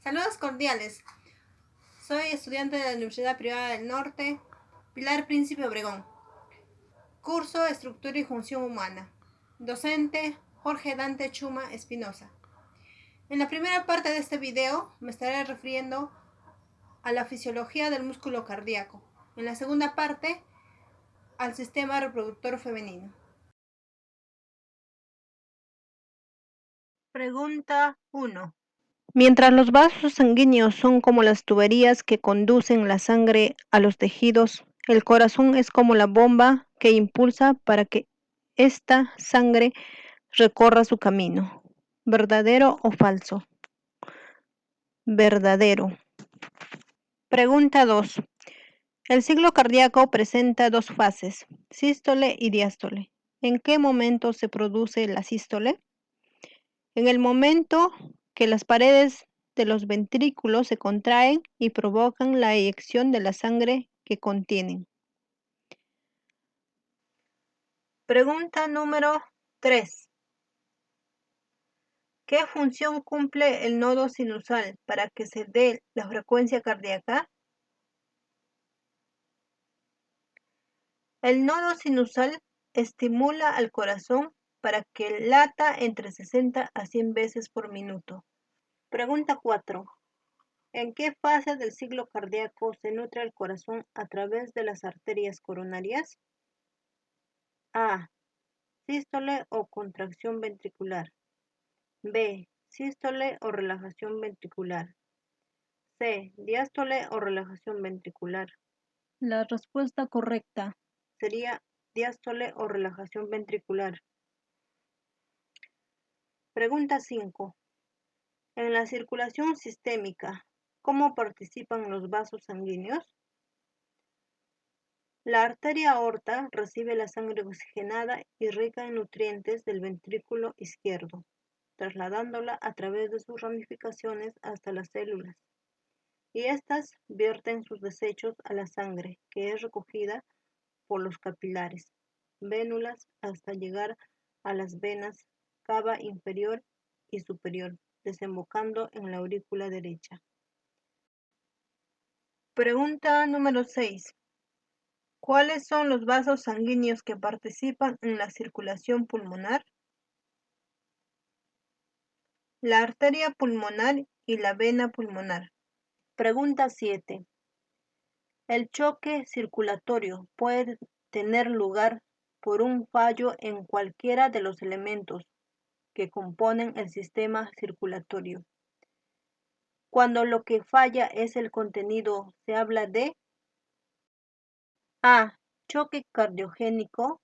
Saludos cordiales. Soy estudiante de la Universidad Privada del Norte, Pilar Príncipe Obregón. Curso Estructura y Función Humana. Docente Jorge Dante Chuma Espinosa. En la primera parte de este video me estaré refiriendo a la fisiología del músculo cardíaco. En la segunda parte, al sistema reproductor femenino. Pregunta 1. Mientras los vasos sanguíneos son como las tuberías que conducen la sangre a los tejidos, el corazón es como la bomba que impulsa para que esta sangre recorra su camino. ¿Verdadero o falso? Verdadero. Pregunta 2. El ciclo cardíaco presenta dos fases, sístole y diástole. ¿En qué momento se produce la sístole? En el momento que las paredes de los ventrículos se contraen y provocan la eyección de la sangre que contienen. Pregunta número 3. ¿Qué función cumple el nodo sinusal para que se dé la frecuencia cardíaca? El nodo sinusal estimula al corazón para que lata entre 60 a 100 veces por minuto. Pregunta 4. ¿En qué fase del ciclo cardíaco se nutre el corazón a través de las arterias coronarias? A. Sístole o contracción ventricular. B. Sístole o relajación ventricular. C. Diástole o relajación ventricular. La respuesta correcta sería diástole o relajación ventricular. Pregunta 5. En la circulación sistémica, ¿cómo participan los vasos sanguíneos? La arteria aorta recibe la sangre oxigenada y rica en nutrientes del ventrículo izquierdo, trasladándola a través de sus ramificaciones hasta las células, y éstas vierten sus desechos a la sangre, que es recogida por los capilares, vénulas, hasta llegar a las venas cava inferior y superior, desembocando en la aurícula derecha. Pregunta número 6. ¿Cuáles son los vasos sanguíneos que participan en la circulación pulmonar? La arteria pulmonar y la vena pulmonar. Pregunta 7. El choque circulatorio puede tener lugar por un fallo en cualquiera de los elementos que componen el sistema circulatorio. Cuando lo que falla es el contenido, se habla de A. Choque cardiogénico.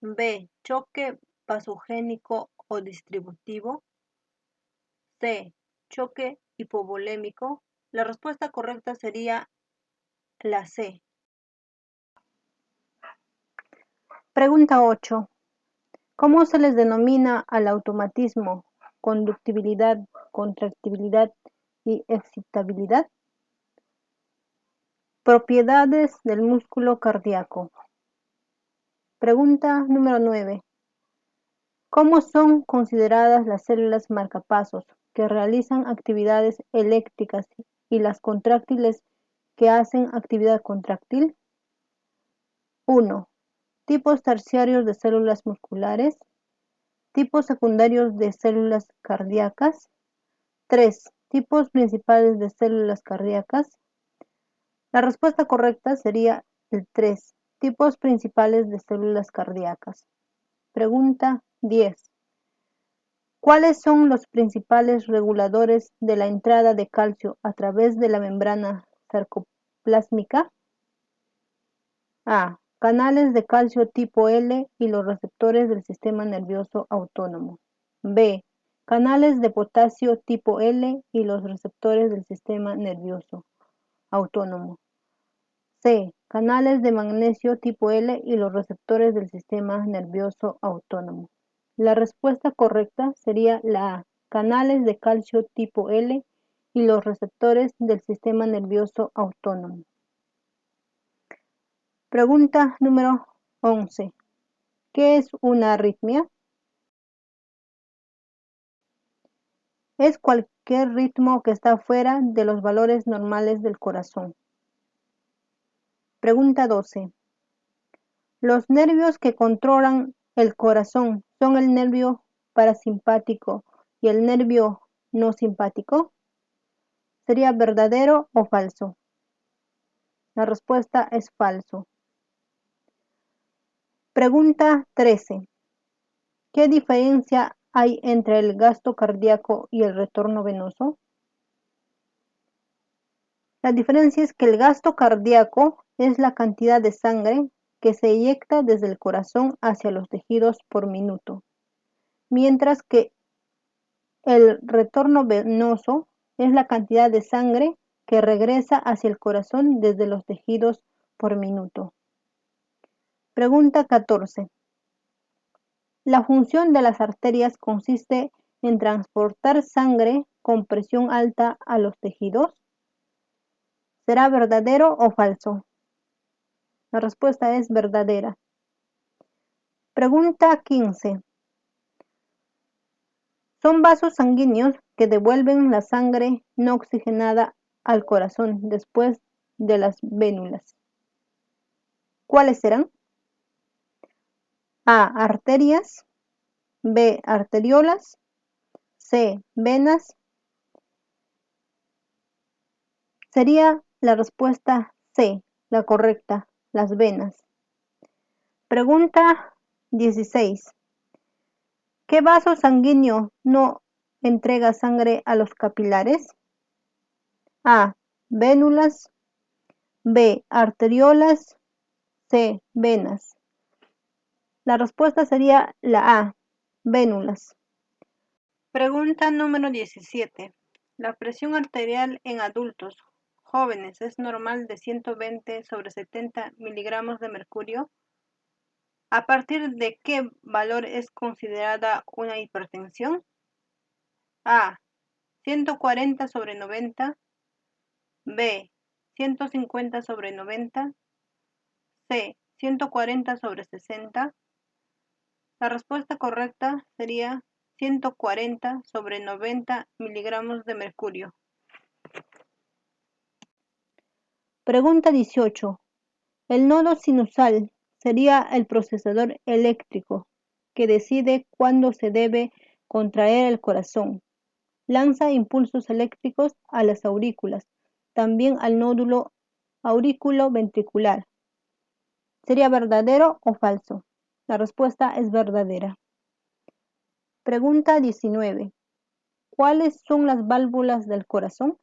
B. Choque vasogénico o distributivo. C. Choque hipovolémico. La respuesta correcta sería la C. Pregunta 8. ¿Cómo se les denomina al automatismo, conductibilidad, contractibilidad y excitabilidad? Propiedades del músculo cardíaco. Pregunta número 9. ¿Cómo son consideradas las células marcapasos que realizan actividades eléctricas y las contráctiles que hacen actividad contráctil? 1. Tipos terciarios de células musculares. Tipos secundarios de células cardíacas. 3. Tipos principales de células cardíacas. La respuesta correcta sería el 3. Tipos principales de células cardíacas. Pregunta 10. ¿Cuáles son los principales reguladores de la entrada de calcio a través de la membrana sarcoplásmica? A. Canales de calcio tipo L y los receptores del sistema nervioso autónomo. B. Canales de potasio tipo L y los receptores del sistema nervioso autónomo. C. Canales de magnesio tipo L y los receptores del sistema nervioso autónomo. La respuesta correcta sería la A. Canales de calcio tipo L y los receptores del sistema nervioso autónomo. Pregunta número 11. ¿Qué es una arritmia? Es cualquier ritmo que está fuera de los valores normales del corazón. Pregunta 12. Los nervios que controlan el corazón son el nervio parasimpático y el nervio no simpático. ¿Sería verdadero o falso? La respuesta es falso. Pregunta 13. ¿Qué diferencia hay entre el gasto cardíaco y el retorno venoso? La diferencia es que el gasto cardíaco es la cantidad de sangre que se eyecta desde el corazón hacia los tejidos por minuto, mientras que el retorno venoso es la cantidad de sangre que regresa hacia el corazón desde los tejidos por minuto. Pregunta 14. La función de las arterias consiste en transportar sangre con presión alta a los tejidos. ¿Será verdadero o falso? La respuesta es verdadera. Pregunta 15. Son vasos sanguíneos que devuelven la sangre no oxigenada al corazón después de las vénulas. ¿Cuáles serán? A. Arterias. B. Arteriolas. C. Venas. Sería la respuesta C, la correcta, las venas. Pregunta 16. ¿Qué vaso sanguíneo no entrega sangre a los capilares? A. Vénulas. B. Arteriolas. C. Venas. La respuesta sería la A. Vénulas. Pregunta número 17. La presión arterial en adultos jóvenes es normal de 120/70 miligramos de mercurio. ¿A partir de qué valor es considerada una hipertensión? A. 140/90. B. 150/90. C. 140/60. La respuesta correcta sería 140/90 miligramos de mercurio. Pregunta 18. El nodo sinusal sería el procesador eléctrico que decide cuándo se debe contraer el corazón. Lanza impulsos eléctricos a las aurículas, también al nódulo auriculoventricular. ¿Sería verdadero o falso? La respuesta es verdadera. Pregunta 19. ¿Cuáles son las válvulas del corazón?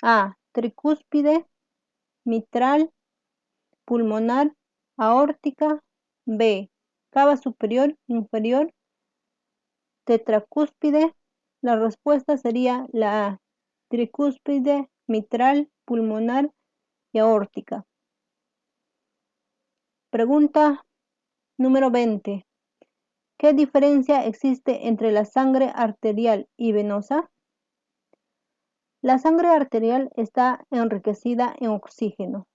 A. Tricúspide, mitral, pulmonar, aórtica. B. Cava superior, inferior, tetracúspide. La respuesta sería la A. Tricúspide, mitral, pulmonar y aórtica. Pregunta número 20. ¿Qué diferencia existe entre la sangre arterial y venosa? La sangre arterial está enriquecida en oxígeno.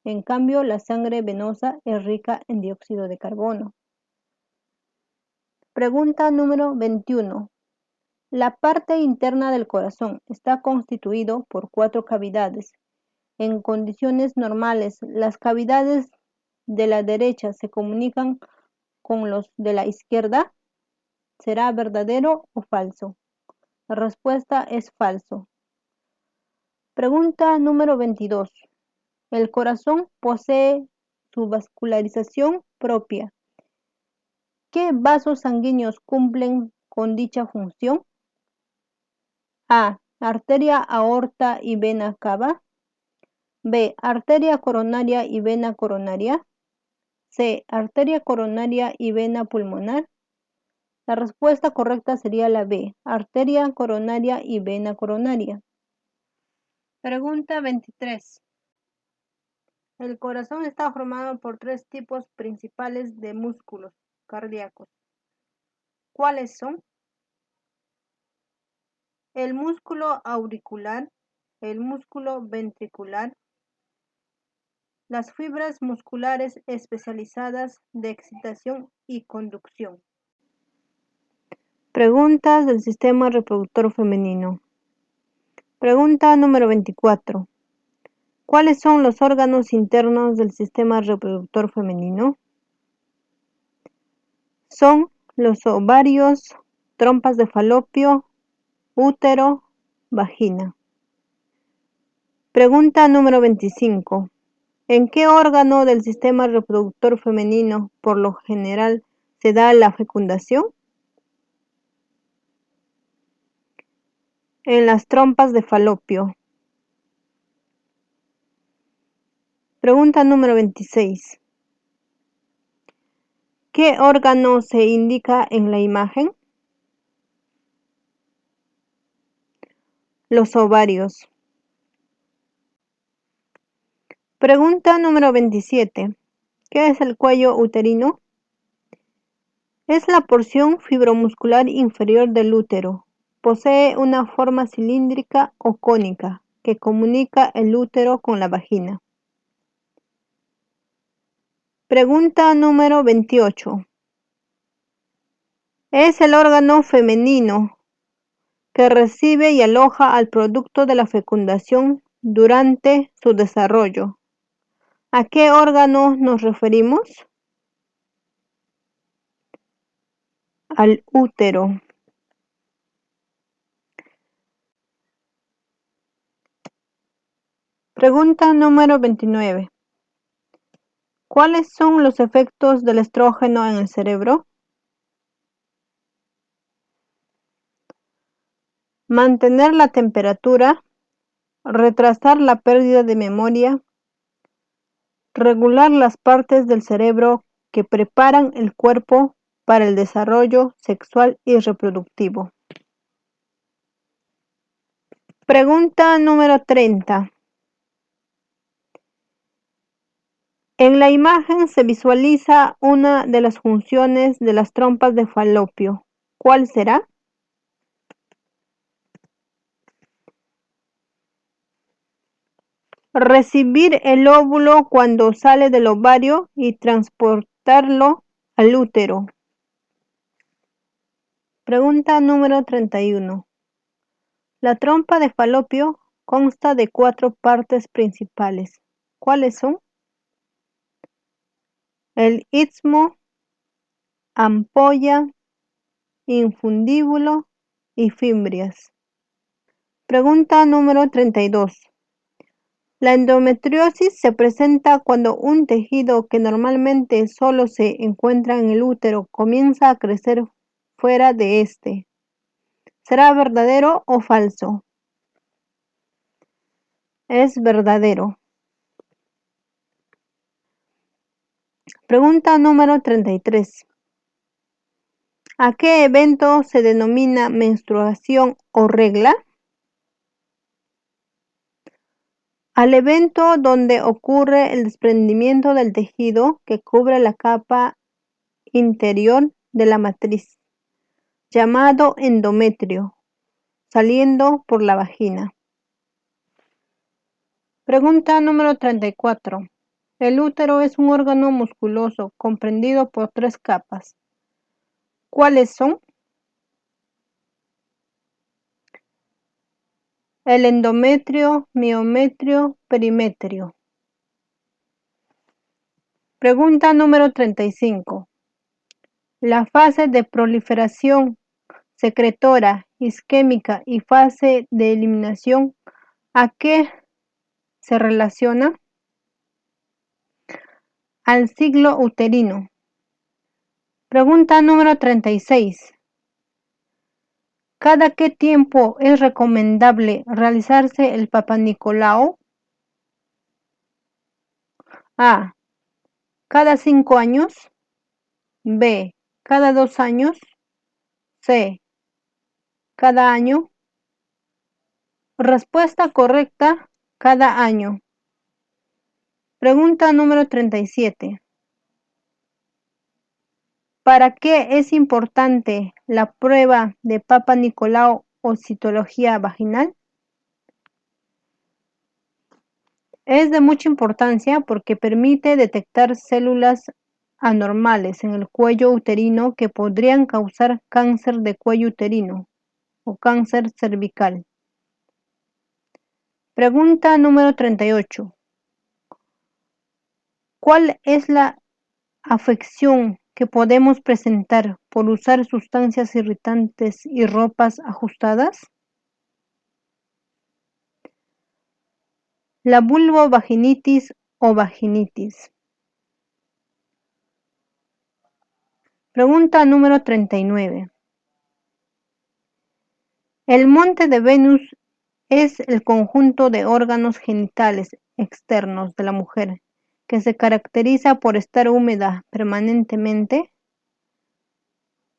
En cambio, la sangre venosa es rica en dióxido de carbono. Pregunta número 21. La parte interna del corazón está constituido por 4 cavidades. En condiciones normales, las cavidades de la derecha se comunican con los de la izquierda. ¿Será verdadero o falso? La respuesta es falso. Pregunta número 22. El corazón posee su vascularización propia. ¿Qué vasos sanguíneos cumplen con dicha función? A. Arteria aorta y vena cava. B. Arteria coronaria y vena coronaria. C. Arteria coronaria y vena pulmonar. La respuesta correcta sería la B. Arteria coronaria y vena coronaria. Pregunta 23. El corazón está formado por 3 tipos principales de músculos cardíacos. ¿Cuáles son? El músculo auricular, el músculo ventricular, las fibras musculares especializadas de excitación y conducción. Preguntas del sistema reproductor femenino. Pregunta número 24. ¿Cuáles son los órganos internos del sistema reproductor femenino? Son los ovarios, trompas de falopio, útero, vagina. Pregunta número 25. ¿En qué órgano del sistema reproductor femenino, por lo general, se da la fecundación? En las trompas de falopio. Pregunta número 26. ¿Qué órgano se indica en la imagen? Los ovarios. Pregunta número 27. ¿Qué es el cuello uterino? Es la porción fibromuscular inferior del útero. Posee una forma cilíndrica o cónica que comunica el útero con la vagina. Pregunta número 28. Es el órgano femenino que recibe y aloja al producto de la fecundación durante su desarrollo. ¿A qué órgano nos referimos? Al útero. Pregunta número 29. ¿Cuáles son los efectos del estrógeno en el cerebro? Mantener la temperatura, retrasar la pérdida de memoria, regular las partes del cerebro que preparan el cuerpo para el desarrollo sexual y reproductivo. Pregunta número 30. En la imagen se visualiza una de las funciones de las trompas de falopio. ¿Cuál será? Recibir el óvulo cuando sale del ovario y transportarlo al útero. Pregunta número 31. La trompa de falopio consta de 4 partes principales. ¿Cuáles son? El istmo, ampolla, infundíbulo y fimbrias. Pregunta número 32. La endometriosis se presenta cuando un tejido que normalmente solo se encuentra en el útero comienza a crecer fuera de este. ¿Será verdadero o falso? Es verdadero. Pregunta número 33. ¿A qué evento se denomina menstruación o regla? Al evento donde ocurre el desprendimiento del tejido que cubre la capa interior de la matriz, llamado endometrio, saliendo por la vagina. Pregunta número 34. El útero es un órgano musculoso comprendido por 3 capas. ¿Cuáles son? El endometrio, miometrio, perimetrio. Pregunta número 35. La fase de proliferación secretora, isquémica y fase de eliminación, ¿a qué se relaciona? Al ciclo uterino. Pregunta número 36. ¿Cada qué tiempo es recomendable realizarse el Papanicolau? A. Cada 5 años. B. Cada 2 años. C. Cada año. Respuesta correcta, cada año. Pregunta número 37. ¿Para qué es importante la prueba de Papanicolau o citología vaginal? Es de mucha importancia porque permite detectar células anormales en el cuello uterino que podrían causar cáncer de cuello uterino o cáncer cervical. Pregunta número 38. ¿Cuál es la afección que podemos presentar por usar sustancias irritantes y ropas ajustadas? La vulvovaginitis o vaginitis. Pregunta número 39. El monte de Venus es el conjunto de órganos genitales externos de la mujer que se caracteriza por estar húmeda permanentemente.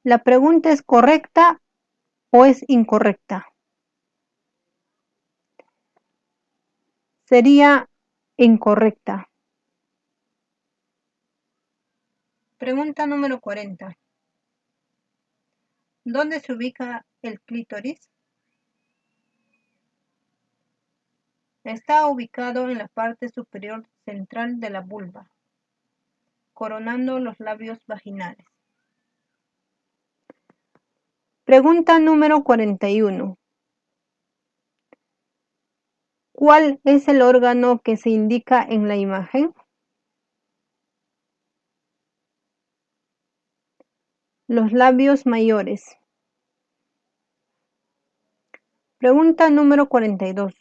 ¿La pregunta es correcta o es incorrecta? Sería incorrecta. Pregunta número 40. ¿Dónde se ubica el clítoris? Está ubicado en la parte superior central de la vulva, coronando los labios vaginales. Pregunta número 41. ¿Cuál es el órgano que se indica en la imagen? Los labios mayores. Pregunta número 42.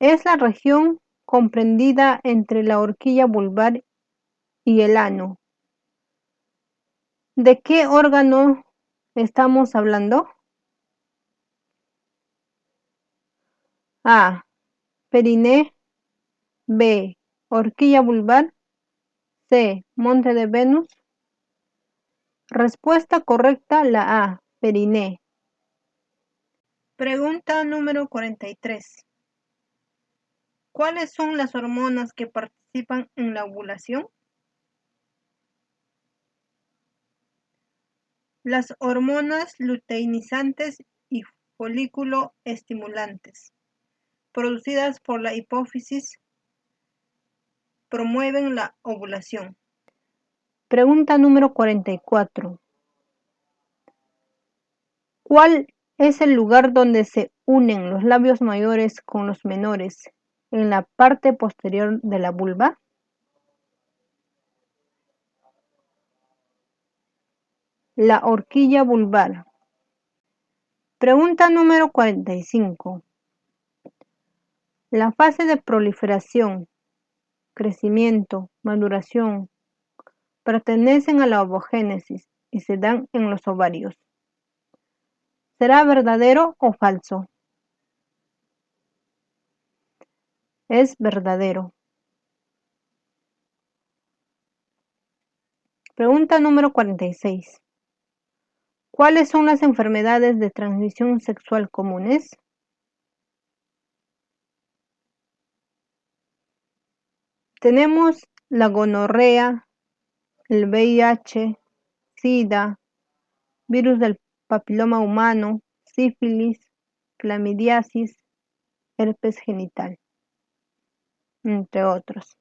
Es la región comprendida entre la horquilla vulvar y el ano. ¿De qué órgano estamos hablando? A. Periné. B. Horquilla vulvar. C. Monte de Venus. Respuesta correcta, la A. Periné. Pregunta número 43. ¿Cuáles son las hormonas que participan en la ovulación? Las hormonas luteinizantes y folículo estimulantes, producidas por la hipófisis, promueven la ovulación. Pregunta número 44. ¿Cuál es el lugar donde se unen los labios mayores con los menores en la parte posterior de la vulva? La horquilla vulvar. Pregunta número 45. La fase de proliferación, crecimiento, maduración, pertenecen a la ovogénesis y se dan en los ovarios. ¿Será verdadero o falso? Es verdadero. Pregunta número 46. ¿Cuáles son las enfermedades de transmisión sexual comunes? Tenemos la gonorrea, el VIH, SIDA, virus del papiloma humano, sífilis, clamidiasis, herpes genital, entre otros.